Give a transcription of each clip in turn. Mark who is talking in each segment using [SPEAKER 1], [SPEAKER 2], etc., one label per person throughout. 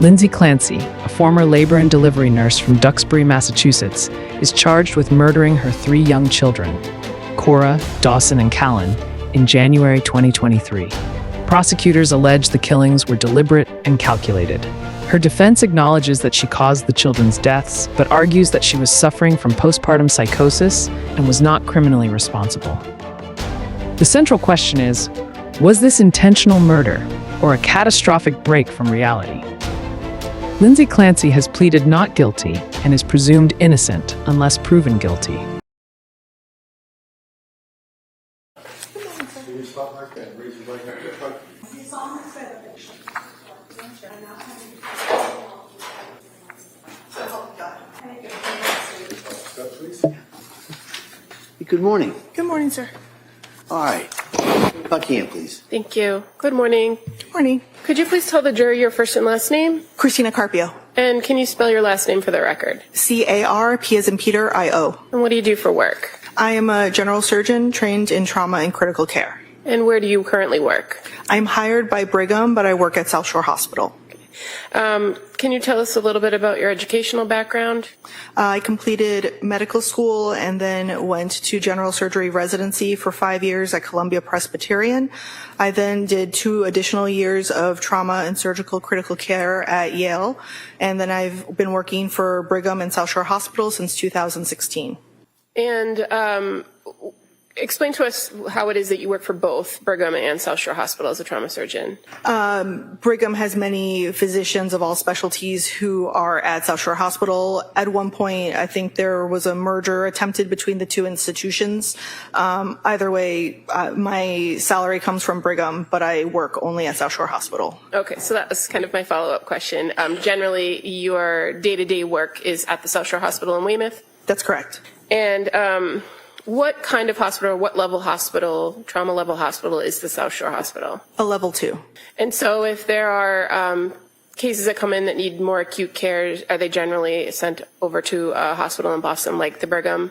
[SPEAKER 1] Lindsay Clancy, a former labor and delivery nurse from Duxbury, Massachusetts, is charged with murdering her 3 young children, Cora, Dawson, and Callan, in January 2023. Prosecutors allege the killings were deliberate and calculated. Her defense acknowledges that she caused the children's deaths, but argues that she was suffering from postpartum psychosis and was not criminally responsible. The central question is, was this intentional murder or a catastrophic break from reality? Lindsay Clancy has pleaded not guilty and is presumed innocent unless proven guilty.
[SPEAKER 2] Good morning.
[SPEAKER 3] Good morning, sir.
[SPEAKER 2] All right. Buckingham, please.
[SPEAKER 4] Thank you. Good morning.
[SPEAKER 3] Good morning.
[SPEAKER 4] Could you please tell the jury your first and last name?
[SPEAKER 3] Christina Carpio.
[SPEAKER 4] And can you spell your last name for the record?
[SPEAKER 3] C-A-R-P as in Peter, I-O.
[SPEAKER 4] And what do you do for work?
[SPEAKER 3] I am a general surgeon trained in trauma and critical care.
[SPEAKER 4] And where do you currently work?
[SPEAKER 3] I'm hired by Brigham, but I work at South Shore Hospital.
[SPEAKER 4] Can you tell us a little bit about your educational background?
[SPEAKER 3] I completed medical school and then went to general surgery residency for 5 years at Columbia Presbyterian. I then did 2 additional years of trauma and surgical critical care at Yale. And then I've been working for Brigham and South Shore Hospital since 2016.
[SPEAKER 4] And explain to us how it is that you work for both Brigham and South Shore Hospital as a trauma surgeon.
[SPEAKER 3] Brigham has many physicians of all specialties who are at South Shore Hospital. At one point, I think there was a merger attempted between the 2 institutions. Either way, my salary comes from Brigham, but I work only at South Shore Hospital.
[SPEAKER 4] Okay, so that was kind of my follow-up question. Generally, your day-to-day work is at the South Shore Hospital in Weymouth?
[SPEAKER 3] That's correct.
[SPEAKER 4] And what kind of hospital, or what level hospital, trauma level hospital is the South Shore Hospital?
[SPEAKER 3] A level 2.
[SPEAKER 4] And so if there are cases that come in that need more acute care, are they generally sent over to a hospital in Boston like the Brigham?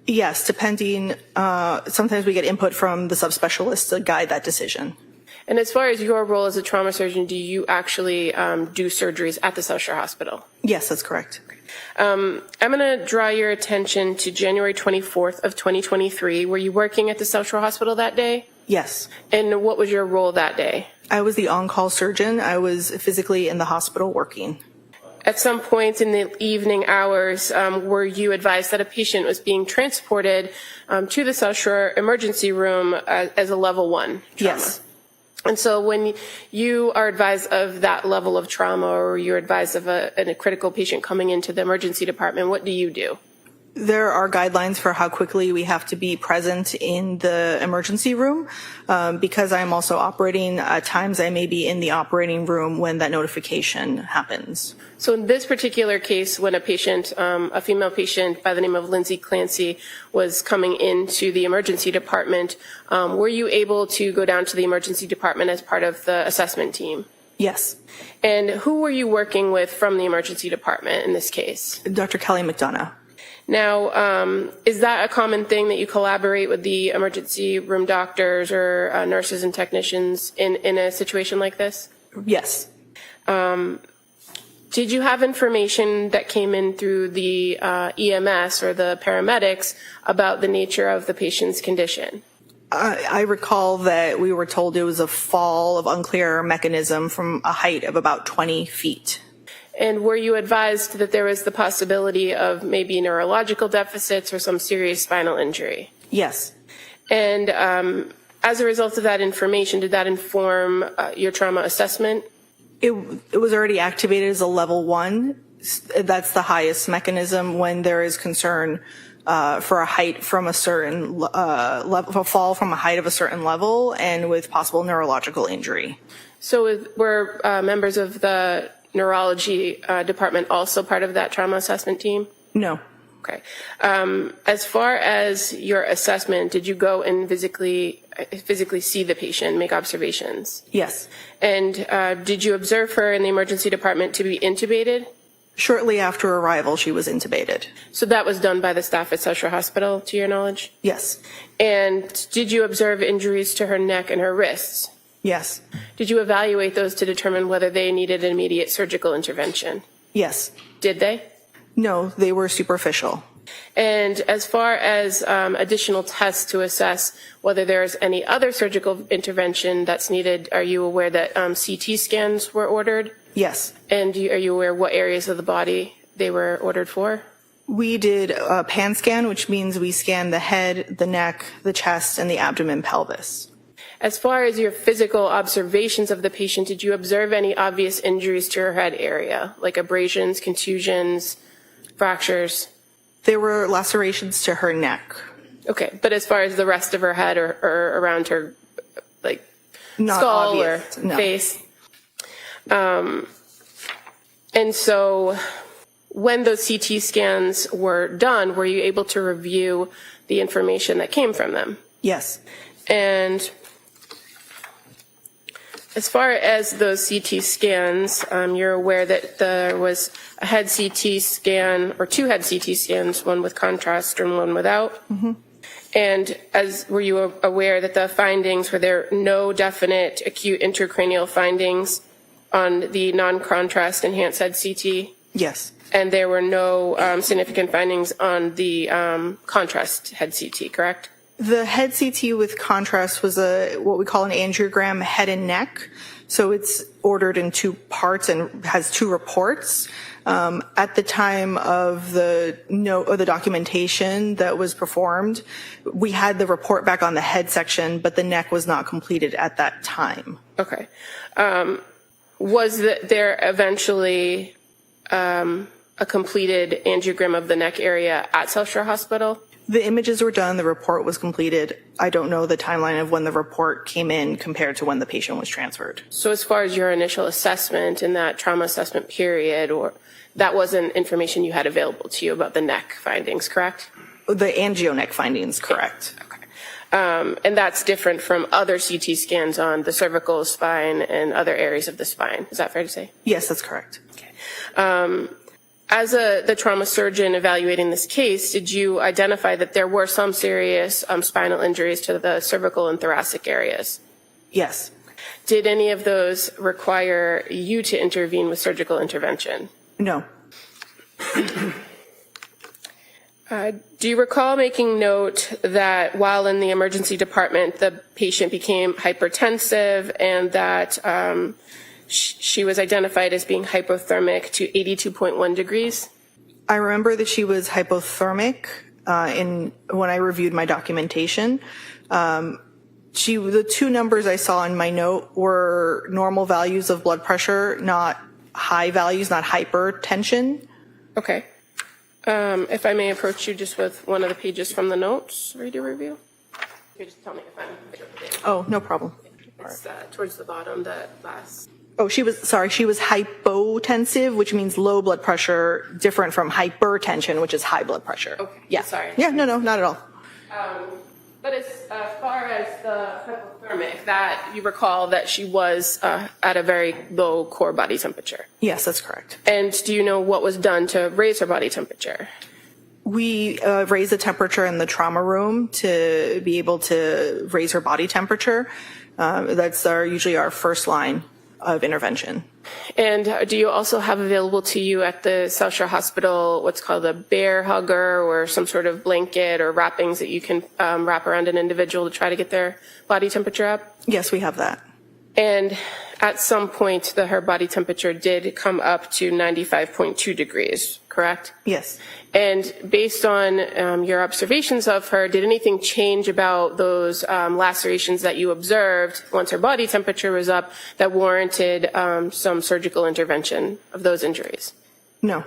[SPEAKER 3] Yes, depending. Sometimes we get input from the subspecialists to guide that decision.
[SPEAKER 4] And as far as your role as a trauma surgeon, do you actually do surgeries at the South Shore Hospital?
[SPEAKER 3] Yes, that's correct.
[SPEAKER 4] I'm going to draw your attention to January 24th of 2023. Were you working at the South Shore Hospital that day?
[SPEAKER 3] Yes.
[SPEAKER 4] And what was your role that day?
[SPEAKER 3] I was the on-call surgeon. I was physically in the hospital working.
[SPEAKER 4] At some point in the evening hours, were you advised that a patient was being transported to the South Shore emergency room as a level 1 trauma?
[SPEAKER 3] Yes.
[SPEAKER 4] And so when you are advised of that level of trauma, or you're advised of a critical patient coming into the emergency department, what do you do?
[SPEAKER 3] There are guidelines for how quickly we have to be present in the emergency room. Because I'm also operating, at times I may be in the operating room when that notification happens.
[SPEAKER 4] So in this particular case, when a patient, a female patient by the name of Lindsay Clancy was coming into the emergency department, were you able to go down to the emergency department as part of the assessment team?
[SPEAKER 3] Yes.
[SPEAKER 4] And who were you working with from the emergency department in this case?
[SPEAKER 3] Dr. Kelly McDonough.
[SPEAKER 4] Now, is that a common thing that you collaborate with the emergency room doctors or nurses and technicians in a situation like this?
[SPEAKER 3] Yes.
[SPEAKER 4] Did you have information that came in through the EMS or the paramedics about the nature of the patient's condition?
[SPEAKER 3] I recall that we were told it was a fall of unclear mechanism from a height of about 20 feet.
[SPEAKER 4] And were you advised that there was the possibility of maybe neurological deficits or some serious spinal injury?
[SPEAKER 3] Yes.
[SPEAKER 4] And as a result of that information, did that inform your trauma assessment?
[SPEAKER 3] It was already activated as a level 1. That's the highest mechanism when there is concern for a height from a certain level, a fall from a height of a certain level, and with possible neurological injury.
[SPEAKER 4] So were members of the neurology department also part of that trauma assessment team?
[SPEAKER 3] No.
[SPEAKER 4] Okay. As far as your assessment, did you go and physically see the patient, make observations?
[SPEAKER 3] Yes.
[SPEAKER 4] And did you observe her in the emergency department to be intubated?
[SPEAKER 3] Shortly after arrival, she was intubated.
[SPEAKER 4] So that was done by the staff at South Shore Hospital, to your knowledge?
[SPEAKER 3] Yes.
[SPEAKER 4] And did you observe injuries to her neck and her wrists?
[SPEAKER 3] Yes.
[SPEAKER 4] Did you evaluate those to determine whether they needed immediate surgical intervention?
[SPEAKER 3] Yes.
[SPEAKER 4] Did they?
[SPEAKER 3] No, they were superficial.
[SPEAKER 4] And as far as additional tests to assess whether there's any other surgical intervention that's needed, are you aware that CT scans were ordered?
[SPEAKER 3] Yes.
[SPEAKER 4] And are you aware what areas of the body they were ordered for?
[SPEAKER 3] We did a pan scan, which means we scanned the head, the neck, the chest, and the abdomen, pelvis.
[SPEAKER 4] As far as your physical observations of the patient, did you observe any obvious injuries to her head area, like abrasions, contusions, fractures?
[SPEAKER 3] There were lacerations to her neck.
[SPEAKER 4] Okay, but as far as the rest of her head or around her, like,
[SPEAKER 3] Not
[SPEAKER 4] skull
[SPEAKER 3] obvious,
[SPEAKER 4] or
[SPEAKER 3] no.
[SPEAKER 4] face? And so when those CT scans were done, were you able to review the information that came from them?
[SPEAKER 3] Yes.
[SPEAKER 4] And as far as those CT scans, you're aware that there was a head CT scan, or two head CT scans, one with contrast and one without. Mm-hmm. And were you aware that the findings, were there no definite acute intracranial findings on the non-contrast enhanced head CT?
[SPEAKER 3] Yes.
[SPEAKER 4] And there were no significant findings on the contrast head CT, correct?
[SPEAKER 3] The head CT with contrast was what we call an angiogram head and neck. So it's ordered in two parts and has two reports. At the time of the documentation that was performed, we had the report back on the head section, but the neck was not completed at that time.
[SPEAKER 4] Okay. Was there eventually a completed angiogram of the neck area at South Shore Hospital?
[SPEAKER 3] The images were done, the report was completed. I don't know the timeline of when the report came in compared to when the patient was transferred.
[SPEAKER 4] So as far as your initial assessment in that trauma assessment period, or that wasn't information you had available to you about the neck findings, correct?
[SPEAKER 3] The angio neck findings, correct.
[SPEAKER 4] Okay. And that's different from other CT scans on the cervical spine and other areas of the spine. Is that fair to say?
[SPEAKER 3] Yes, that's correct.
[SPEAKER 4] Okay. As the trauma surgeon evaluating this case, did you identify that there were some serious spinal injuries to the cervical and thoracic areas?
[SPEAKER 3] Yes.
[SPEAKER 4] Did any of those require you to intervene with surgical intervention?
[SPEAKER 3] No.
[SPEAKER 4] Do you recall making note that while in the emergency department, the patient became hypertensive and that she was identified as being hypothermic to 82.1 degrees?
[SPEAKER 3] I remember that she was hypothermic when I reviewed my documentation. The two numbers I saw in my note were normal values of blood pressure, not high values, not hypertension.
[SPEAKER 4] Okay. If I may approach you just with one of the pages from the notes, read your review. You can just tell me if I'm...
[SPEAKER 3] Oh, no problem.
[SPEAKER 4] It's towards the bottom, that last...
[SPEAKER 3] Oh, she was hypotensive, which means low blood pressure, different from hypertension, which is high blood pressure.
[SPEAKER 4] Okay.
[SPEAKER 3] Yeah.
[SPEAKER 4] Sorry.
[SPEAKER 3] Yeah, no, not at all.
[SPEAKER 4] But as far as the hypothermic, that you recall that she was at a very low core body temperature.
[SPEAKER 3] Yes, that's correct.
[SPEAKER 4] And do you know what was done to raise her body temperature?
[SPEAKER 3] We raised the temperature in the trauma room to be able to raise her body temperature. That's usually our first line of intervention.
[SPEAKER 4] And do you also have available to you at the South Shore Hospital what's called a bear hugger or some sort of blanket or wrappings that you can wrap around an individual to try to get their body temperature up?
[SPEAKER 3] Yes, we have that.
[SPEAKER 4] And at some point, her body temperature did come up to 95.2 degrees, correct?
[SPEAKER 3] Yes.
[SPEAKER 4] And based on your observations of her, did anything change about those lacerations that you observed once her body temperature was up that warranted some surgical intervention of those injuries?
[SPEAKER 3] No.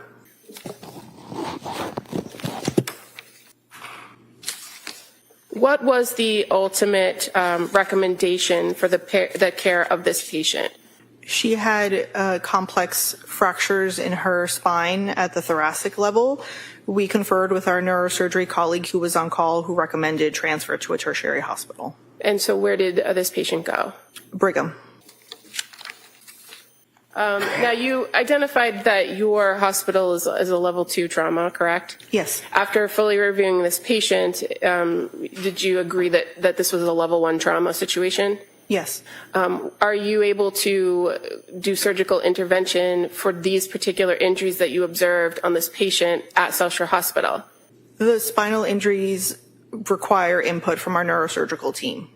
[SPEAKER 4] What was the ultimate recommendation for the care of this patient?
[SPEAKER 3] She had complex fractures in her spine at the thoracic level. We conferred with our neurosurgery colleague who was on call, who recommended transfer to a tertiary hospital.
[SPEAKER 4] And so where did this patient go?
[SPEAKER 3] Brigham.
[SPEAKER 4] Now, you identified that your hospital is a level 2 trauma, correct?
[SPEAKER 3] Yes.
[SPEAKER 4] After fully reviewing this patient, did you agree that this was a level 1 trauma situation?
[SPEAKER 3] Yes.
[SPEAKER 4] Are you able to do surgical intervention for these particular injuries that you observed on this patient at South Shore Hospital?
[SPEAKER 3] The spinal injuries require input from our neurosurgical team.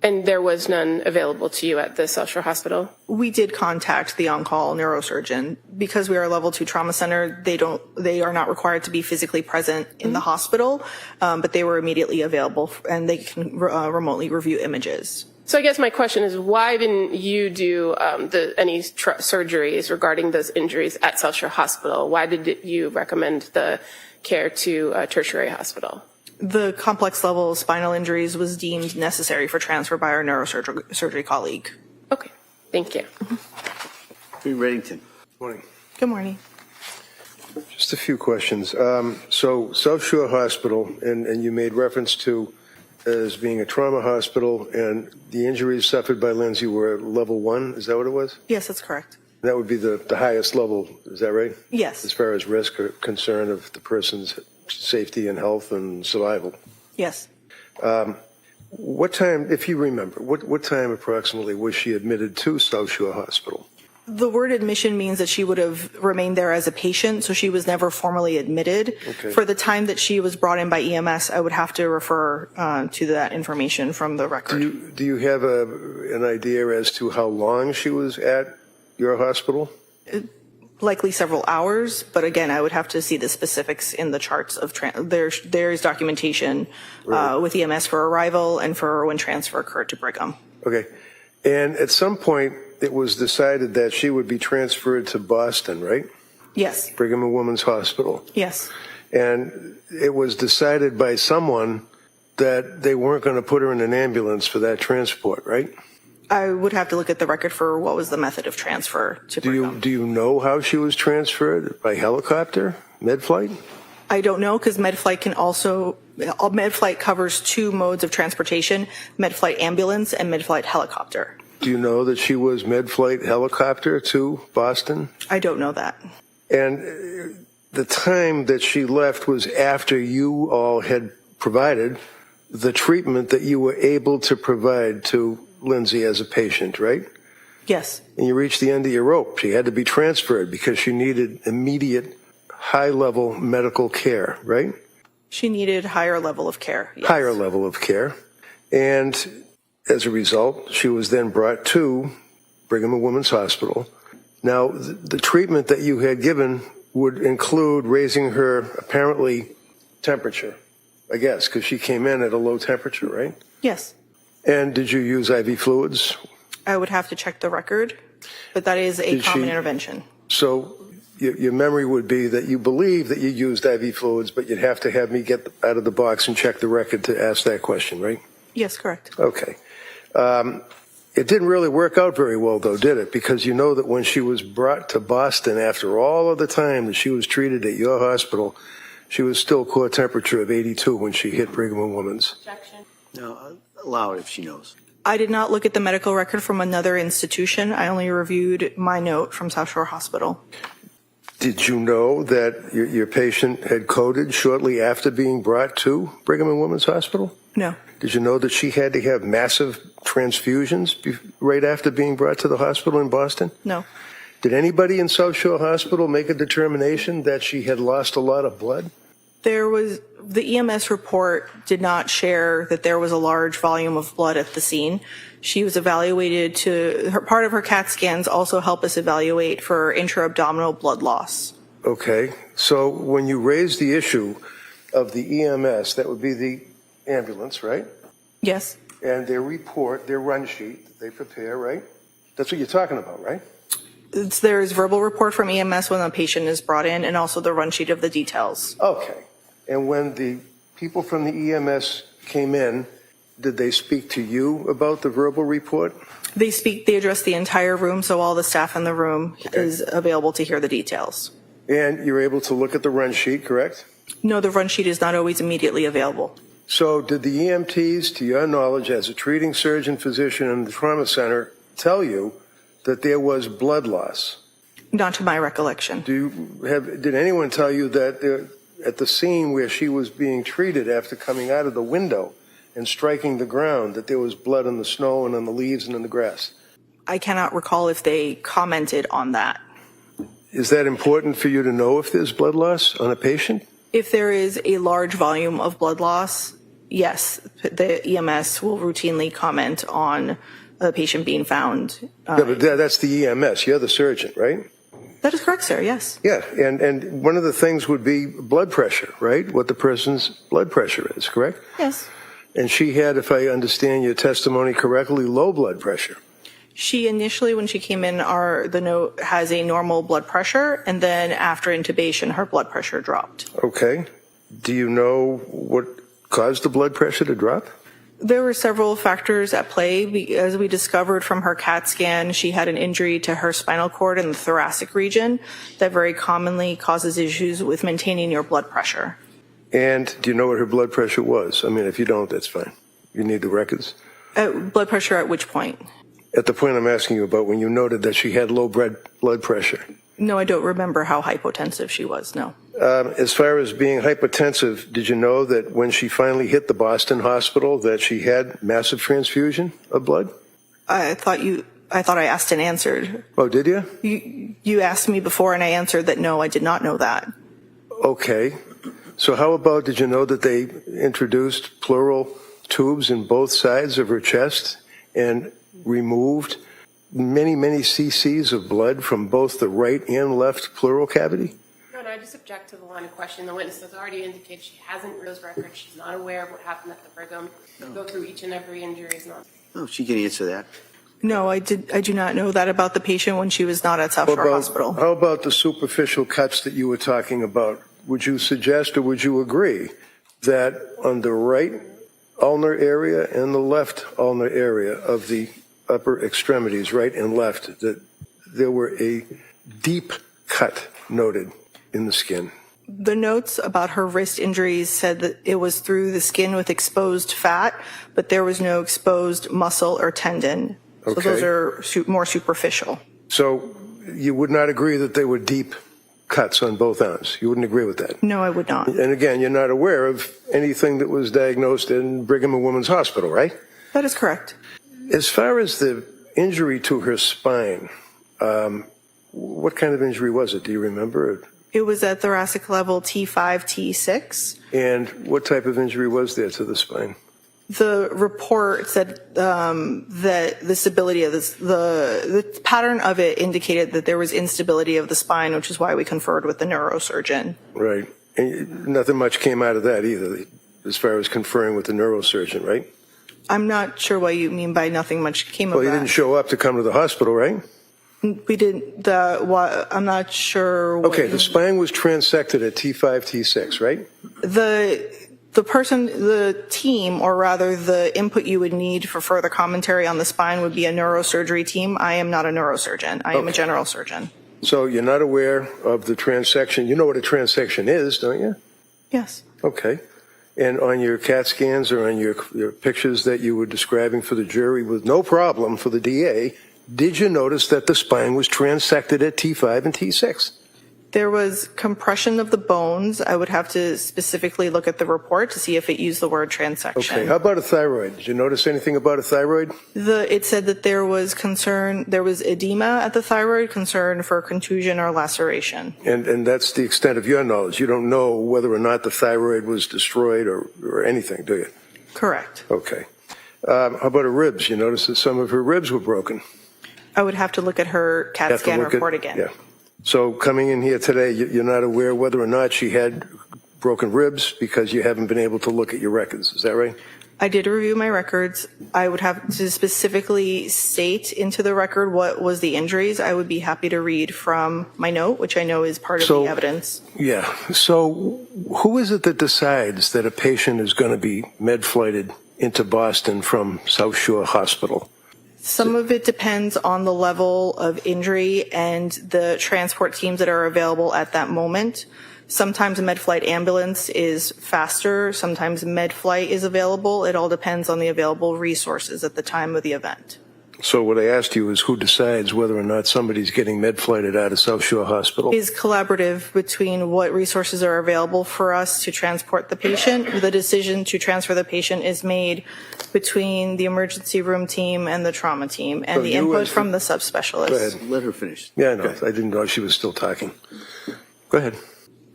[SPEAKER 4] And there was none available to you at the South Shore Hospital?
[SPEAKER 3] We did contact the on-call neurosurgeon. Because we are a level 2 trauma center, they are not required to be physically present in the hospital, but they were immediately available and they can remotely review images.
[SPEAKER 4] So I guess my question is, why didn't you do any surgeries regarding those injuries at South Shore Hospital? Why did you recommend the care to a tertiary hospital?
[SPEAKER 3] The complex level spinal injuries was deemed necessary for transfer by our neurosurgery colleague.
[SPEAKER 4] Okay, thank you.
[SPEAKER 2] Green Reddington.
[SPEAKER 5] Morning.
[SPEAKER 3] Good morning.
[SPEAKER 5] Just a few questions. So South Shore Hospital, and you made reference to as being a trauma hospital, and the injuries suffered by Lindsay were level 1. Is that what it was?
[SPEAKER 3] Yes, that's correct.
[SPEAKER 5] That would be the highest level. Is that right?
[SPEAKER 3] Yes.
[SPEAKER 5] As far as risk or concern of the person's safety and health and survival.
[SPEAKER 3] Yes.
[SPEAKER 5] What time, if you remember, what time approximately was she admitted to South Shore Hospital?
[SPEAKER 3] The word admission means that she would have remained there as a patient, so she was never formally admitted.
[SPEAKER 5] Okay.
[SPEAKER 3] For the time that she was brought in by EMS, I would have to refer to that information from the record.
[SPEAKER 5] Do you have an idea as to how long she was at your hospital?
[SPEAKER 3] Likely several hours, but again, I would have to see the specifics in the charts of there is documentation with EMS for arrival and for when transfer occurred to Brigham.
[SPEAKER 5] Okay. And at some point, it was decided that she would be transferred to Boston, right?
[SPEAKER 3] Yes.
[SPEAKER 5] Brigham and Women's Hospital.
[SPEAKER 3] Yes.
[SPEAKER 5] And it was decided by someone that they weren't going to put her in an ambulance for that transport, right?
[SPEAKER 3] I would have to look at the record for what was the method of transfer to Brigham.
[SPEAKER 5] Do you know how she was transferred? By helicopter? Med flight?
[SPEAKER 3] I don't know, because MedFlight covers 2 modes of transportation, MedFlight ambulance and MedFlight helicopter.
[SPEAKER 5] Do you know that she was med flight helicopter to Boston?
[SPEAKER 3] I don't know that.
[SPEAKER 5] And the time that she left was after you all had provided the treatment that you were able to provide to Lindsay as a patient, right?
[SPEAKER 3] Yes.
[SPEAKER 5] And you reached the end of your rope. She had to be transferred because she needed immediate high-level medical care, right?
[SPEAKER 3] She needed higher level of care. Yes.
[SPEAKER 5] Higher level of care. And as a result, she was then brought to Brigham and Women's Hospital. Now, the treatment that you had given would include raising her, apparently, temperature, I guess, because she came in at a low temperature, right?
[SPEAKER 3] Yes.
[SPEAKER 5] And did you use IV fluids?
[SPEAKER 3] I would have to check the record, but that is a common intervention.
[SPEAKER 5] So your memory would be that you believe that you used IV fluids, but you'd have to have me get out of the box and check the record to ask that question, right?
[SPEAKER 3] Yes, correct.
[SPEAKER 5] Okay. It didn't really work out very well, though, did it? Because you know that when she was brought to Boston, after all of the time that she was treated at your hospital, she was still core temperature of 82 when she hit Brigham and Women's.
[SPEAKER 4] Objection.
[SPEAKER 2] No, I'll allow it if she knows.
[SPEAKER 3] I did not look at the medical record from another institution. I only reviewed my note from South Shore Hospital.
[SPEAKER 5] Did you know that your patient had coded shortly after being brought to Brigham and Women's Hospital?
[SPEAKER 3] No.
[SPEAKER 5] Did you know that she had to have massive transfusions right after being brought to the hospital in Boston?
[SPEAKER 3] No.
[SPEAKER 5] Did anybody in South Shore Hospital make a determination that she had lost a lot of blood?
[SPEAKER 3] The EMS report did not share that there was a large volume of blood at the scene. She was evaluated part of her CAT scans also help us evaluate for intra-abdominal blood loss.
[SPEAKER 5] Okay, so when you raised the issue of the EMS, that would be the ambulance, right?
[SPEAKER 3] Yes.
[SPEAKER 5] And their report, their run sheet that they prepare, right? That's what you're talking about, right?
[SPEAKER 3] There is verbal report from EMS when a patient is brought in and also the run sheet of the details.
[SPEAKER 5] Okay. And when the people from the EMS came in, did they speak to you about the verbal report?
[SPEAKER 3] They address the entire room, so all the staff in the room is available to hear the details.
[SPEAKER 5] And you're able to look at the run sheet, correct?
[SPEAKER 3] No, the run sheet is not always immediately available.
[SPEAKER 5] So did the EMTs, to your knowledge, as a treating surgeon physician in the trauma center, tell you that there was blood loss?
[SPEAKER 3] Not to my recollection.
[SPEAKER 5] Did anyone tell you that at the scene where she was being treated after coming out of the window and striking the ground, that there was blood on the snow and on the leaves and in the grass?
[SPEAKER 3] I cannot recall if they commented on that.
[SPEAKER 5] Is that important for you to know if there's blood loss on a patient?
[SPEAKER 3] If there is a large volume of blood loss, yes, the EMS will routinely comment on the patient being found.
[SPEAKER 5] Yeah, but that's the EMS. You're the surgeon, right?
[SPEAKER 3] That is correct, sir, yes.
[SPEAKER 5] Yeah, and one of the things would be blood pressure, right? What the person's blood pressure is, correct?
[SPEAKER 3] Yes.
[SPEAKER 5] And she had, if I understand your testimony correctly, low blood pressure.
[SPEAKER 3] She initially, when she came in, the note has a normal blood pressure, and then after intubation, her blood pressure dropped.
[SPEAKER 5] Okay. Do you know what caused the blood pressure to drop?
[SPEAKER 3] There were several factors at play. As we discovered from her CAT scan, she had an injury to her spinal cord in the thoracic region that very commonly causes issues with maintaining your blood pressure.
[SPEAKER 5] And do you know what her blood pressure was? I mean, if you don't, that's fine. You need the records.
[SPEAKER 3] Blood pressure at which point?
[SPEAKER 5] At the point I'm asking you about, when you noted that she had low blood pressure.
[SPEAKER 3] No, I don't remember how hypotensive she was, no.
[SPEAKER 5] As far as being hypertensive, did you know that when she finally hit the Boston hospital that she had massive transfusion of blood?
[SPEAKER 3] I thought I asked and answered.
[SPEAKER 5] Oh, did you?
[SPEAKER 3] You asked me before and I answered that no, I did not know that.
[SPEAKER 5] Okay. So how about, did you know that they introduced pleural tubes in both sides of her chest and removed many, many cc's of blood from both the right and left pleural cavity?
[SPEAKER 4] No, I just object to the line of questioning. The witness has already indicated she hasn't read those records. She's not aware of what happened at the Brigham. Go through each and every injury is not.
[SPEAKER 2] No, she can answer that.
[SPEAKER 3] No, I do not know that about the patient when she was not at South Shore Hospital.
[SPEAKER 5] How about the superficial cuts that you were talking about? Would you suggest or would you agree that on the right ulnar area and the left ulnar area of the upper extremities, right and left, that there were a deep cut noted in the skin?
[SPEAKER 3] The notes about her wrist injuries said that it was through the skin with exposed fat, but there was no exposed muscle or tendon. So
[SPEAKER 5] Okay.
[SPEAKER 3] those are more superficial.
[SPEAKER 5] So you would not agree that they were deep cuts on both arms? You wouldn't agree with that?
[SPEAKER 3] No, I would not.
[SPEAKER 5] And again, you're not aware of anything that was diagnosed in Brigham and Women's Hospital, right?
[SPEAKER 3] That is correct.
[SPEAKER 5] As far as the injury to her spine, what kind of injury was it? Do you remember?
[SPEAKER 3] It was at thoracic level T5, T6.
[SPEAKER 5] And what type of injury was there to the spine?
[SPEAKER 3] The report said that the stability of this, the pattern of it indicated that there was instability of the spine, which is why we conferred with the neurosurgeon.
[SPEAKER 5] Right. And nothing much came out of that either, as far as conferring with the neurosurgeon, right?
[SPEAKER 3] I'm not sure what you mean by nothing much came of
[SPEAKER 5] Well, you
[SPEAKER 3] that.
[SPEAKER 5] didn't show up to come to the hospital, right?
[SPEAKER 3] We didn't. I'm not sure. What
[SPEAKER 5] Okay, the spine was transected at T5, T6, right?
[SPEAKER 3] The team, or rather the input you would need for further commentary on the spine would be a neurosurgery team. I am not a neurosurgeon. I am a general surgeon.
[SPEAKER 5] So you're not aware of the transection. You know what a transection is, don't you?
[SPEAKER 3] Yes.
[SPEAKER 5] Okay. And on your CAT scans or on your pictures that you were describing for the jury with no problem for the DA, did you notice that the spine was transected at T5 and T6?
[SPEAKER 3] There was compression of the bones. I would have to specifically look at the report to see if it used the word transection.
[SPEAKER 5] Okay. How about a thyroid? Did you notice anything about a thyroid?
[SPEAKER 3] It said that there was edema at the thyroid, concern for contusion or laceration.
[SPEAKER 5] And that's the extent of your knowledge. You don't know whether or not the thyroid was destroyed or anything, do you?
[SPEAKER 3] Correct.
[SPEAKER 5] Okay. How about her ribs? You notice that some of her ribs were broken.
[SPEAKER 3] I would have to look at her CAT scan report again.
[SPEAKER 5] Yeah. So coming in here today, you're not aware whether or not she had broken ribs because you haven't been able to look at your records. Is that right?
[SPEAKER 3] I did review my records. I would have to specifically state into the record what was the injuries. I would be happy to read from my note, which I know is part of the evidence.
[SPEAKER 5] Yeah. So who is it that decides that a patient is going to be med-flighted into Boston from South Shore Hospital?
[SPEAKER 3] Some of it depends on the level of injury and the transport teams that are available at that moment. Sometimes a med-flight ambulance is faster. Sometimes med-flight is available. It all depends on the available resources at the time of the event.
[SPEAKER 5] So what I asked you is who decides whether or not somebody's getting med-flighted out of South Shore Hospital?
[SPEAKER 3] Is collaborative between what resources are available for us to transport the patient. The decision to transfer the patient is made between the emergency room team and the trauma team, and
[SPEAKER 5] So
[SPEAKER 3] the
[SPEAKER 5] you
[SPEAKER 3] input
[SPEAKER 5] as the-
[SPEAKER 3] from the subspecialist.
[SPEAKER 5] Go ahead.
[SPEAKER 2] Let her finish.
[SPEAKER 5] Yeah, I know.
[SPEAKER 2] Okay.
[SPEAKER 5] I didn't know she was still talking. Go ahead.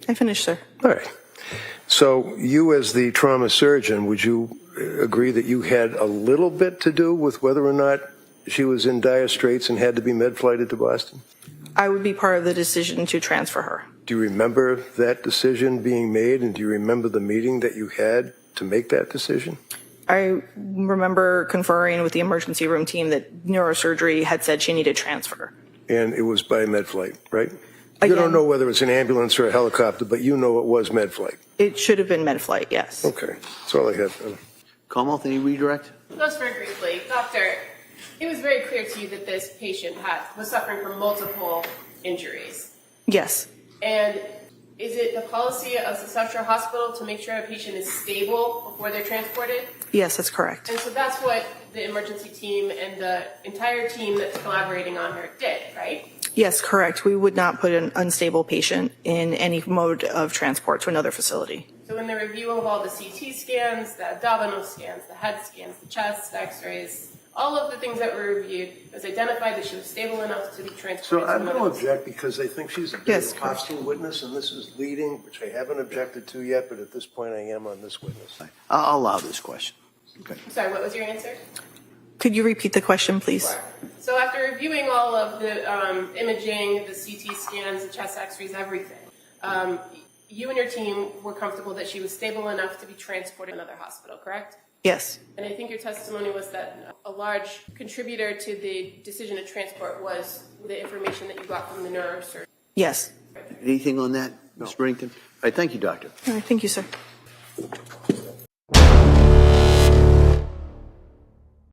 [SPEAKER 3] I finished, sir.
[SPEAKER 5] All right. So you as the trauma surgeon, would you agree that you had a little bit to do with whether or not she was in dire straits and had to be med-flighted to Boston?
[SPEAKER 3] I would be part of the decision to transfer her.
[SPEAKER 5] Do you remember that decision being made, and do you remember the meeting that you had to make that decision?
[SPEAKER 3] I remember conferring with the emergency room team that neurosurgery had said she needed transfer.
[SPEAKER 5] And it was by med-flight, right? You
[SPEAKER 3] Again-
[SPEAKER 5] don't know whether it's an ambulance or a helicopter, but you know it was med-flight.
[SPEAKER 3] It should have been med-flight, yes.
[SPEAKER 5] Okay, that's all I had.
[SPEAKER 2] Commonwealth, any redirect?
[SPEAKER 4] Just very briefly, Doctor, it was very clear to you that this patient was suffering from multiple injuries.
[SPEAKER 3] Yes.
[SPEAKER 4] And is it the policy of the South Shore Hospital to make sure a patient is stable before they're transported?
[SPEAKER 3] Yes, that's correct.
[SPEAKER 4] And so that's what the emergency team and the entire team that's collaborating on her did, right?
[SPEAKER 3] Yes, correct. We would not put an unstable patient in any mode of transport to another facility.
[SPEAKER 4] So in the review of all the CT scans, the abdominal scans, the head scans, the chest x-rays, all of the things that were reviewed, it was identified that she was stable enough to be transported
[SPEAKER 5] So
[SPEAKER 4] to
[SPEAKER 5] I'm
[SPEAKER 4] another
[SPEAKER 5] going to
[SPEAKER 4] facility.
[SPEAKER 5] object because I think she's a
[SPEAKER 3] Yes,
[SPEAKER 5] very hostile witness, and this is leading, which I haven't objected to yet, but at this point I am on this witness.
[SPEAKER 2] I'll allow this question. Okay.
[SPEAKER 4] I'm sorry, what was your answer?
[SPEAKER 3] Could you repeat the question, please?
[SPEAKER 4] So after reviewing all of the imaging, the CT scans, the chest x-rays, everything, you and your team were comfortable that she was stable enough to be transported to another hospital, correct?
[SPEAKER 3] Yes.
[SPEAKER 4] And I think your testimony was that a large contributor to the decision to transport was the information that you got from the neurosurgeon.
[SPEAKER 3] Yes.
[SPEAKER 2] Anything on that, Ms. Brington? All right, thank you, Doctor.
[SPEAKER 3] All right, thank you, sir.